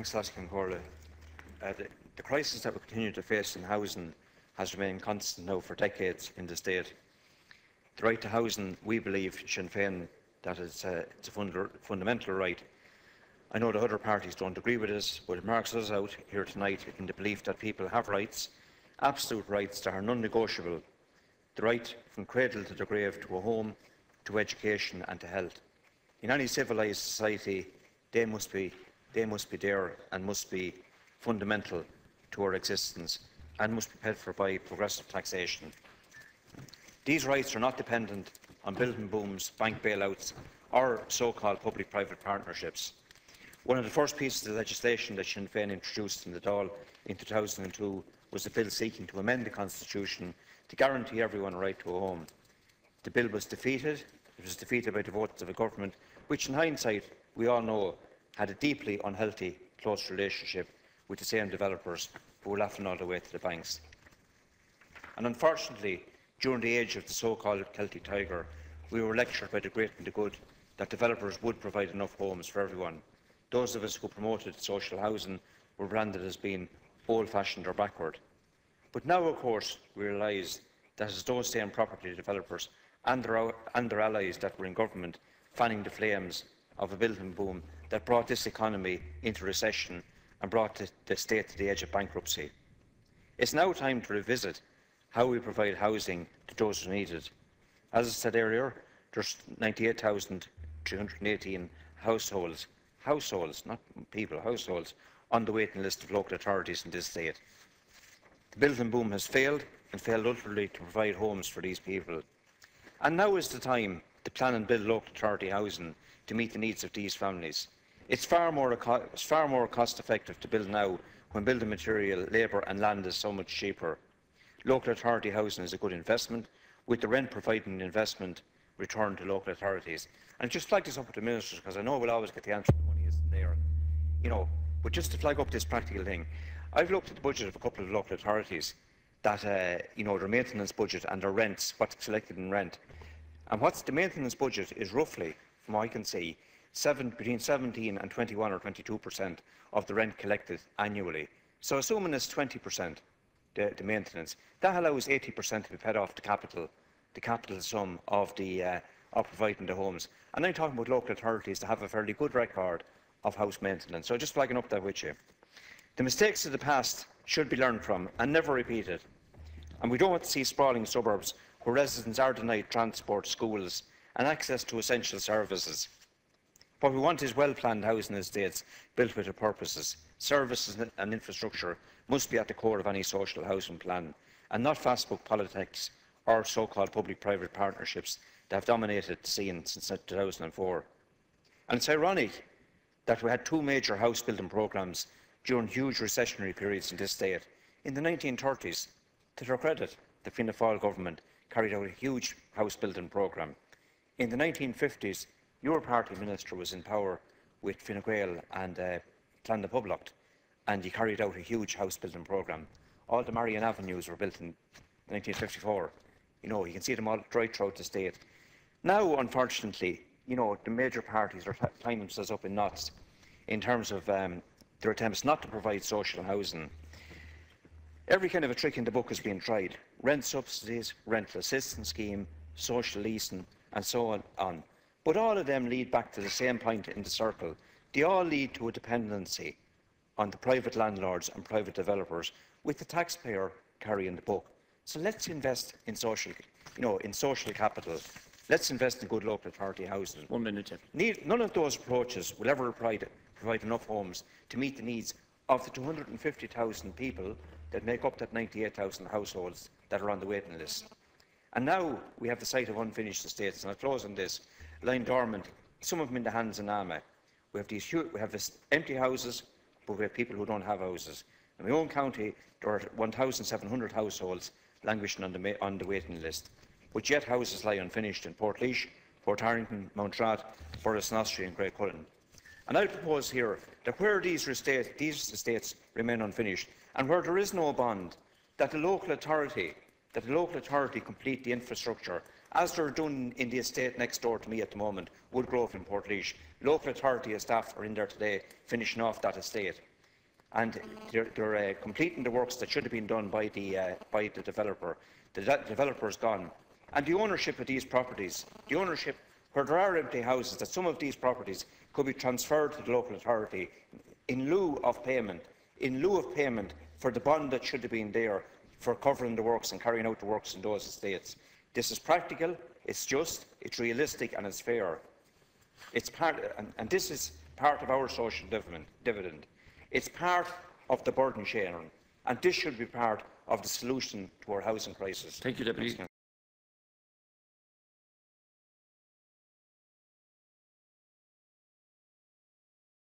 Thanks, Laskin Corley. The crisis that we continue to face in housing has remained constant now for decades in the state. The right to housing, we believe, Sinn Féin, that it's a fundamental right. I know the other parties don't agree with us, but it marks us out here tonight in the belief that people have rights, absolute rights that are non-negotiable. The right from cradle to the grave to a home, to education and to health. In any civilised society, they must be there and must be fundamental to our existence and must be paid for by progressive taxation. These rights are not dependent on building booms, bank bailouts or so-called public-private partnerships. One of the first pieces of legislation that Sinn Féin introduced in the Dáil in 2002 was a bill seeking to amend the Constitution to guarantee everyone a right to a home. The bill was defeated. It was defeated by the votes of a government which, in hindsight, we all know had a deeply unhealthy, close relationship with the same developers who were laughing all the way to the banks. And unfortunately, during the age of the so-called Celtic Tiger, we were lectured by the great and the good that developers would provide enough homes for everyone. Those of us who promoted social housing were branded as being old-fashioned or backward. But now, of course, we realise that it's those same property developers and their allies that were in government fanning the flames of a building boom that brought this economy into recession and brought the state to the edge of bankruptcy. It's now time to revisit how we provide housing to those who need it. As I said earlier, there's 98,318 households, not people, households, on the waiting list of local authorities in this state. The building boom has failed and failed utterly to provide homes for these people. And now is the time to plan and build local authority housing to meet the needs of these families. It's far more cost-effective to build now when building material, labour and land is so much cheaper. Local authority housing is a good investment, with the rent providing investment return to local authorities. And just flag this up with the ministers, because I know we'll always get the answer, the money isn't there. But just to flag up this practical thing, I've looked at the budget of a couple of local authorities that, their maintenance budget and their rents, what's collected in rent. And what's the maintenance budget is roughly, from what I can see, between 17 and 21 or 22% of the rent collected annually. So assuming it's 20%, the maintenance, that allows 80% to be paid off the capital sum of providing the homes. And I'm talking about local authorities that have a fairly good record of house maintenance. So just flagging up that with you. The mistakes of the past should be learned from and never repeated. And we don't want to see sprawling suburbs where residents are denied transport, schools and access to essential services. What we want is well-planned housing estates built with purposes. Services and infrastructure must be at the core of any social housing plan, and not fast-book politics or so-called public-private partnerships that have dominated the scene since 2004. And it's ironic that we had two major house-building programmes during huge recessionary periods in this state. In the 1930s, to their credit, the Fianna Fáil government carried out a huge house-building programme. In the 1950s, your party minister was in power with Fine Gael and Clan na Poblacht, and he carried out a huge house-building programme. All the Marion Avenues were built in 1954. You can see them all right throughout the state. Now, unfortunately, the major parties are tying themselves up in knots in terms of their attempts not to provide social housing. Every kind of a trick in the book is being tried. Rent subsidies, rental assistance scheme, social leasing, and so on. But all of them lead back to the same point in the circle. They all lead to a dependency on the private landlords and private developers, with the taxpayer carrying the book. So let's invest in social capital. Let's invest in good local authority housing. 1 minute. None of those approaches will ever provide enough homes to meet the needs of the 250,000 people that make up that 98,000 households that are on the waiting list. And now we have the sight of unfinished estates, and I'll close on this, lying dormant, some of them in the hands of NAMA. We have this empty houses, but we have people who don't have houses. In my own county, there are 1,700 households languishing on the waiting list, but yet houses lie unfinished in Portlaoise, Portarlington, Mountrath, Borris-in-Ossory and Graiguecullen. And I propose here that where these estates remain unfinished, and where there is no bond, that the local authority complete the infrastructure, as they're doing in the estate next door to me at the moment, Woodgrove in Portlaoise. Local authority staff are in there today finishing off that estate. and they're completing the works that should have been done by the developer. The developer is gone, and the ownership of these properties, the ownership where there are empty houses, that some of these properties could be transferred to the local authority in lieu of payment for the bond that should have been there for covering the works and carrying out the works in those estates. This is practical, it's just, it's realistic, and it's fair. It's and this is part of our social dividend. It's part of the burden sharing, and this should be part of the solution to our housing crisis. Thank you, Deputy.